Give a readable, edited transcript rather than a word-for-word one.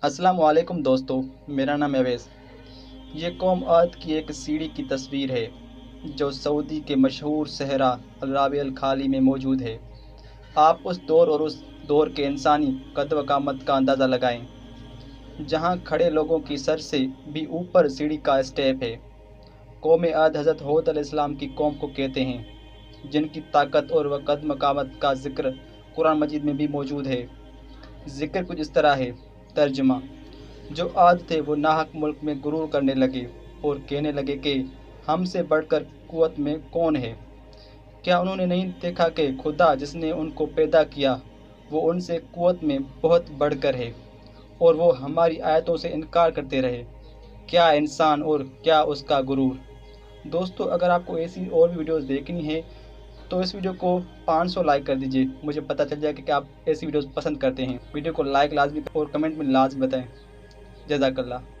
السلام علیکم دوستو، میرا نام اویس۔ یہ قوم عاد کی ایک سیڑھی کی تصویر ہے جو سعودی کے مشہور صحرا الرابع الخالی میں موجود ہے۔ آپ اس دور اور اس دور کے انسانی قد و قامت کا اندازہ لگائیں جہاں کھڑے لوگوں کی سر سے بھی اوپر سیڑھی کا اسٹیپ ہے۔ قوم عاد حضرت ہود علیہ السلام کی قوم کو کہتے ہیں، جن کی طاقت اور قد و قامت کا ذکر قرآن مجید میں بھی موجود ہے۔ ذکر کچھ اس طرح ہے۔ ترجمہ: جو عاد تھے وہ ناحق ملک میں غرور کرنے لگے اور کہنے لگے کہ ہم سے بڑھ کر قوت میں کون ہے؟ کیا انہوں نے نہیں دیکھا کہ خدا جس نے ان کو پیدا کیا وہ ان سے قوت میں بہت بڑھ کر ہے، اور وہ ہماری آیتوں سے انکار کرتے رہے؟ کیا انسان اور کیا اس کا غرور؟ دوستو، اگر آپ کو ایسی اور بھی ویڈیوز دیکھنی ہے تو اس ویڈیو کو 500 لائک کر دیجئے، مجھے پتہ چل جائے کہ آپ ایسی ویڈیوز پسند کرتے ہیں۔ ویڈیو کو لائک لازمی اور کمنٹ میں لازمی بتائیں۔ جزاک اللہ۔